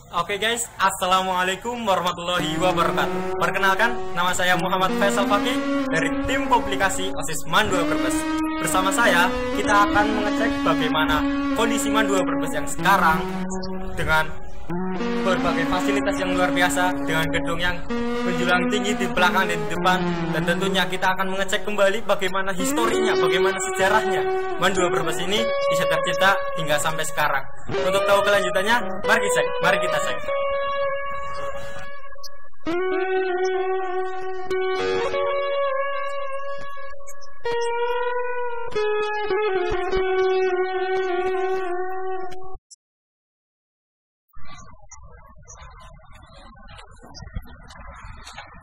Oke guys, Assalamualaikum warahmatullahi wabarakatuh. Perkenalkan, nama saya Muhammad Faisal Fakih dari tim publikasi OSIS MAN 2 Brebes. Bersama saya, kita akan mengecek bagaimana kondisi MAN 2 Brebes yang sekarang dengan berbagai fasilitas yang luar biasa, dengan gedung yang menjulang tinggi di belakang dan di depan, dan tentunya kita akan mengecek kembali bagaimana historinya, bagaimana sejarahnya MAN 2 Brebes ini bisa tercipta hingga sampai sekarang. Untuk tahu kelanjutannya, mari kita cek.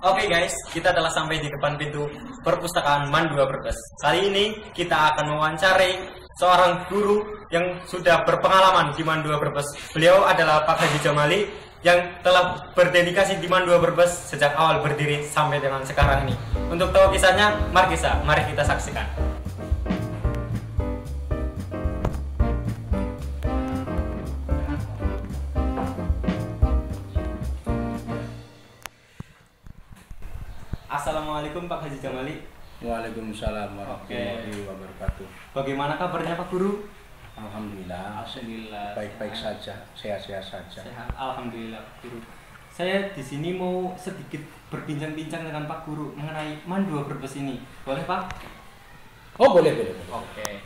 Oke guys, kita telah sampai di depan pintu perpustakaan MAN 2 Brebes. Kali ini kita akan mewawancarai seorang guru yang sudah berpengalaman di MAN 2 Brebes. Beliau adalah Pak Haji Jamali yang telah berdedikasi di MAN 2 Brebes sejak awal berdiri sampai dengan sekarang ini. Untuk tahu kisahnya, mari kita saksikan. Assalamualaikum Pak Haji Jamali. Waalaikumsalam warahmatullahi wabarakatuh. Bagaimana kabarnya Pak Guru? Alhamdulillah. Baik-baik saja, sehat-sehat saja. Sehat, alhamdulillah Pak Guru. Saya di sini mau sedikit berbincang-bincang dengan Pak Guru mengenai MAN 2 Brebes ini. Boleh Pak? Oh boleh. Oke.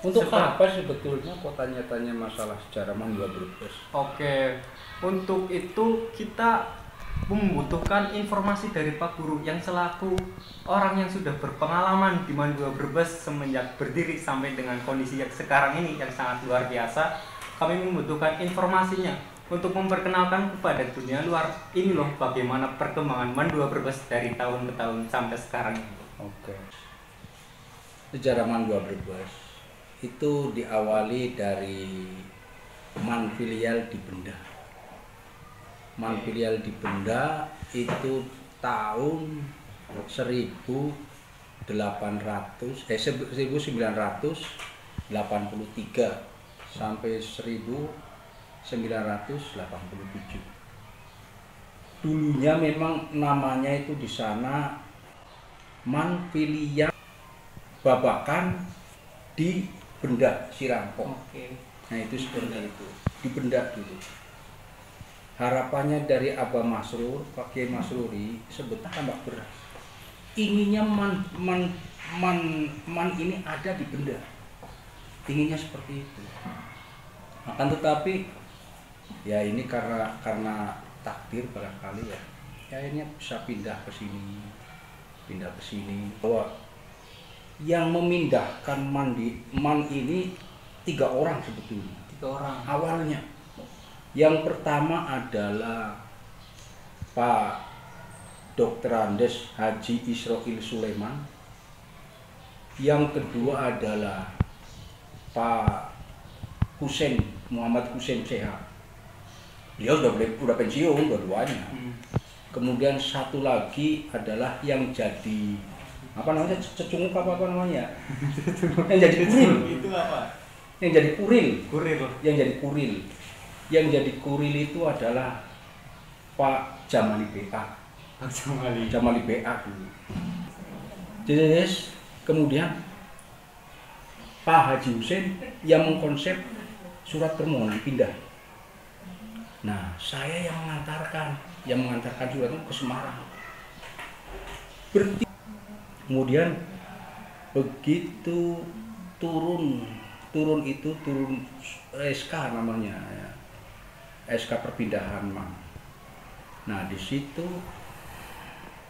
Untuk apa sebetulnya kok tanya-tanya masalah sejarah MAN 2 Brebes? Oke. Untuk itu kita membutuhkan informasi dari Pak Guru yang selaku orang yang sudah berpengalaman di MAN 2 Brebes semenjak berdiri sampai dengan kondisi yang sekarang ini yang sangat luar biasa. Kami membutuhkan informasinya untuk memperkenalkan kepada dunia luar ini loh bagaimana perkembangan MAN 2 Brebes dari tahun ke tahun sampai sekarang ini. Oke. Sejarah MAN 2 Brebes itu diawali dari MAN filial di Benda. MAN filial di Benda itu tahun 1983 sampai 1987. Dulunya memang namanya itu di sana MAN filial Babakan di Benda Sirampok. Nah itu seperti itu di Benda dulu. Harapannya dari Abah Masrur, Pak Kiai Masruri, sebetulnya tambah beras. Inginnya man ini ada di Benda. Inginnya seperti itu. Akan tetapi, ya ini karena takdir barangkali ya. Akhirnya bisa pindah ke sini. Bahwa yang memindahkan MAN ini 3 orang sebetulnya. 3 orang. Awalnya. Yang pertama adalah Pak Dr. Andes Haji Israil Sulaiman. Yang kedua adalah Pak Muhammad Hussein Sehat. Dia sudah pensiun dua-duanya. Kemudian satu lagi adalah yang jadi cecunguk apa namanya? Yang jadi kuril. Itu apa? Yang jadi kuril. Yang jadi kuril itu adalah Pak Jamali BA. Jamali BA dulu. Jadi kemudian Pak Haji Hussein yang mengkonsep surat permohonan pindah. Nah, saya yang mengantarkan surat itu ke Semarang. Kemudian begitu turun SK namanya ya. SK perpindahan MAN. Nah di situ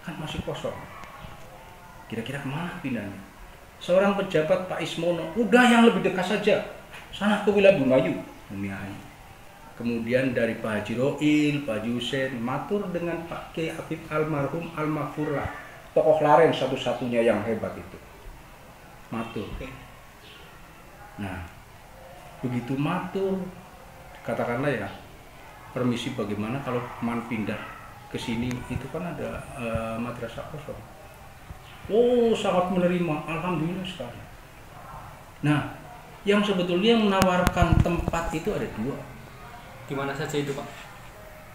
kan masih kosong. Kira-kira kemana pindahnya? Seorang pejabat Pak Ismono, udah yang lebih dekat saja, sana ke wilayah Bumayu. Kemudian dari Pak Haji Roil, Pak Haji Hussein, matur dengan Pak Kiai Habib almarhum Al-Maghfurlah, tokoh Laren satu-satunya yang hebat itu. Matur. Nah begitu matur, katakanlah ya, permisi bagaimana kalau MAN pindah ke sini, itu kan ada madrasah kosong. Oh sangat menerima, alhamdulillah sekali. Nah yang sebetulnya menawarkan tempat itu ada 2. Di mana saja itu Pak?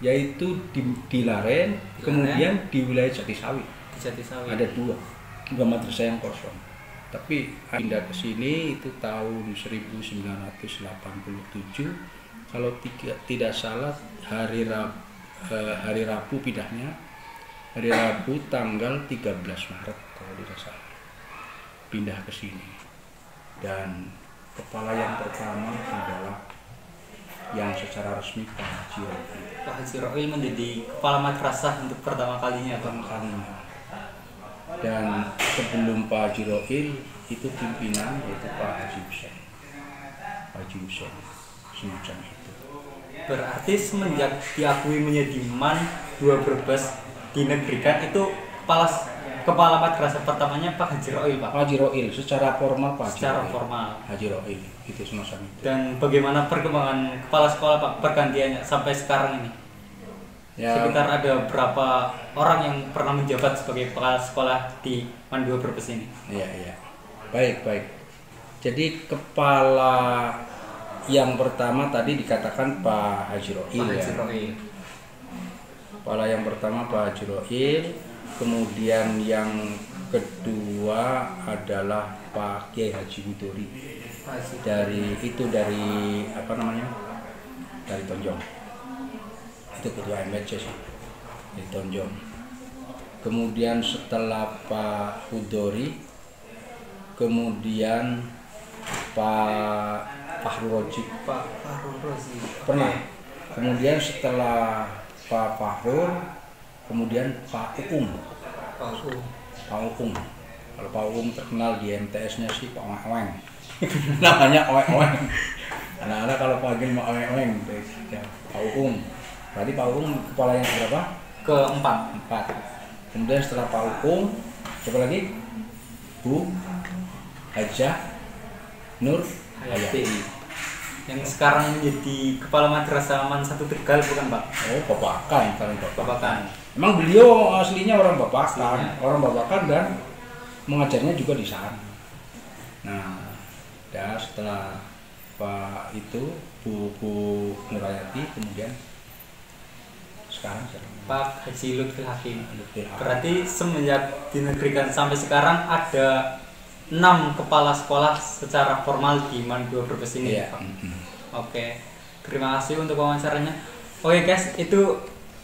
yaitu di Laren, kemudian di wilayah Jatisawit. Di Jatisawit. Ada dua madrasah yang kosong. Tapi pindah ke sini itu tahun 1987. Kalau tidak salah hari Rabu pindahnya. Hari Rabu tanggal 13 Maret kalau tidak salah. Pindah ke sini. Dan kepala yang pertama adalah yang secara resmi Pak Haji Roil. Pak Haji Roil menjadi kepala madrasah untuk pertama kalinya. Dan sebelum Pak Haji Roil itu pimpinan yaitu Pak Haji Husain. Pak Haji Husain semacam itu. Berarti semenjak diakui menjadi MAN 2 Brebes dinegrikan itu kepala madrasah pertamanya Pak Haji Roil, Pak. Pak Haji Roil secara formal Pak Haji Secara Roil. formal. Haji Roil itu semacam itu. Dan bagaimana perkembangan kepala sekolah, Pak, pergantiannya sampai sekarang ini? Ya, sekitar ada berapa orang yang pernah menjabat sebagai kepala sekolah di MAN 2 Brebes ini? Iya. Baik. Jadi kepala yang pertama tadi dikatakan Pak Haji Roil. Pak Haji Roil. Kepala yang pertama Pak Haji Roil, kemudian yang kedua adalah Pak Kiai Haji Hudori. Dari apa namanya? Dari Tonjong. Itu ketua MBC sih. Dari Tonjong. Kemudian setelah Pak Hudori, kemudian Pak Fahrul Rozi. Pernah. Kemudian setelah Pak Fahrul, kemudian Pak Uung. Pak Uung. Kalau Pak Uung terkenal di MTS-nya sih Pak Oweng. Namanya Oweng. Anak-anak kalau panggil Pak Oweng, ya, Pak Uung. Berarti Pak Uung kepala yang berapa? Keempat. Kemudian setelah Pak Uung, siapa lagi? Bu Hajah Nur Hayati. Yang sekarang menjadi kepala madrasah MAN 1 Tegal, bukan, Pak? Oh, Babakan. Babakan. Emang beliau aslinya orang Babakan dan mengajarnya juga di sana. Nah, setelah Pak itu Bu Nurayati, kemudian sekarang Pak Haji Lutfil Hakim. Berarti semenjak dinegrikan sampai sekarang ada 6 kepala sekolah secara formal di MAN 2 Brebes ini. Iya. Oke, terima kasih untuk wawancaranya. Oke guys, itu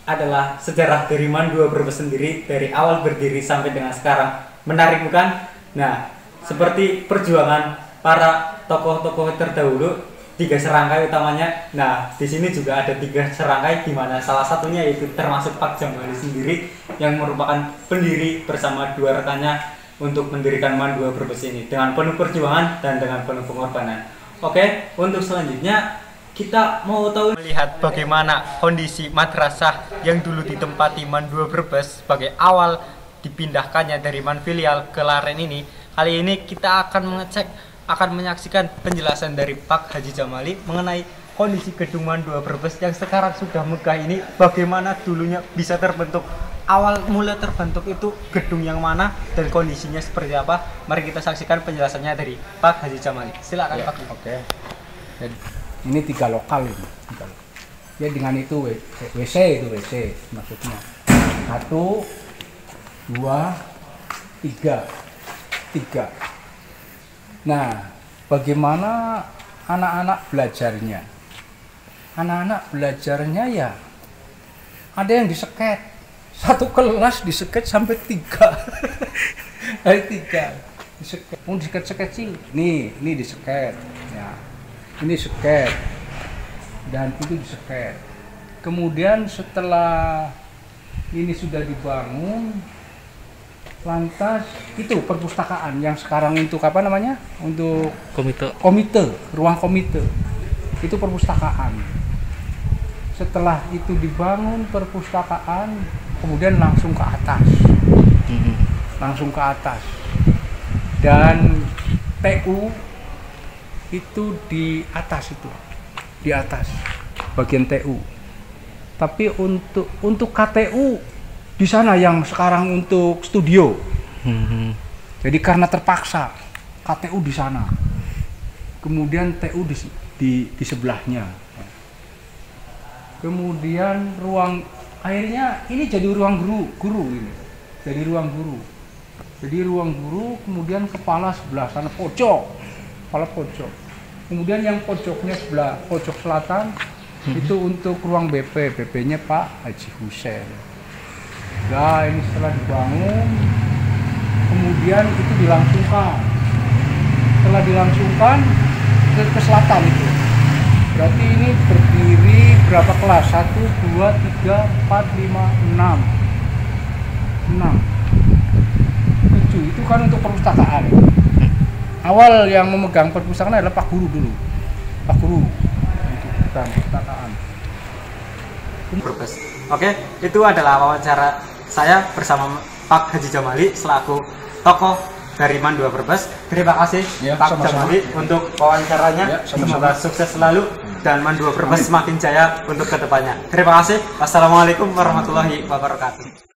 adalah sejarah dari MAN 2 Brebes sendiri dari awal berdiri sampai dengan sekarang. Menarik bukan? Nah, seperti perjuangan para tokoh-tokoh terdahulu, 3 serangkai utamanya. Nah, di sini juga ada 3 serangkai, di mana salah satunya yaitu termasuk Pak Jambali sendiri yang merupakan pendiri bersama 2 rekannya untuk mendirikan MAN 2 Brebes ini dengan penuh perjuangan dan dengan penuh pengorbanan. Oke, untuk selanjutnya kita mau tahu melihat bagaimana kondisi madrasah yang dulu ditempati MAN 2 Brebes sebagai awal dipindahkannya dari MAN filial ke Laren ini. Kali ini kita akan menyaksikan penjelasan dari Pak Haji Jamali mengenai kondisi gedung MAN 2 Brebes yang sekarang sudah megah ini, bagaimana dulunya bisa terbentuk, awal mula terbentuk itu gedung yang mana dan kondisinya seperti apa. Mari kita saksikan penjelasannya dari Pak Haji Jamali. Silakan ya, Pak. Oke. Jadi, ini 3 lokal ini. Ya dengan itu WC maksudnya. 1 2 3. Nah, bagaimana anak-anak belajarnya? Anak-anak belajarnya ya ada yang diseket. 1 kelas diseket sampai 3. Dari 3 diseket. Mau diseket sih. Nih diseket. Ya. Ini seket. Dan itu diseket. Kemudian setelah ini sudah dibangun, lantas itu perpustakaan yang sekarang untuk apa namanya? Untuk ruang komite. Itu perpustakaan. Setelah itu dibangun perpustakaan, kemudian langsung ke atas. Dan TU itu di atas bagian TU. Tapi untuk KTU di sana yang sekarang untuk studio. Jadi karena terpaksa KTU di sana. Kemudian TU di sebelahnya. Kemudian ruang akhirnya ini jadi ruang guru ini. Jadi ruang guru. Jadi ruang guru, kemudian kepala sebelah sana pojok. Kepala pojok. Kemudian yang pojoknya sebelah pojok selatan itu untuk ruang BP-nya Pak Haji Husein. Nah, ini setelah dibangun, kemudian itu dilangsungkan. Setelah dilangsungkan ke selatan itu. Berarti ini berdiri berapa kelas? 1, 2, 3, 4, 5, 6. 7 itu kan untuk perpustakaan. Awal yang memegang perpustakaan adalah Pak Guru dulu. Pak Guru untuk perpustakaan. Oke, itu adalah wawancara saya bersama Pak Haji Jamali selaku tokoh dari MAN 2 Brebes. Terima kasih Ya, Pak sama-sama. Jamali untuk wawancaranya. Ya, sama-sama. Semoga sukses selalu dan MAN 2 Brebes semakin jaya untuk kedepannya. Terima kasih. Wassalamualaikum warahmatullahi wabarakatuh.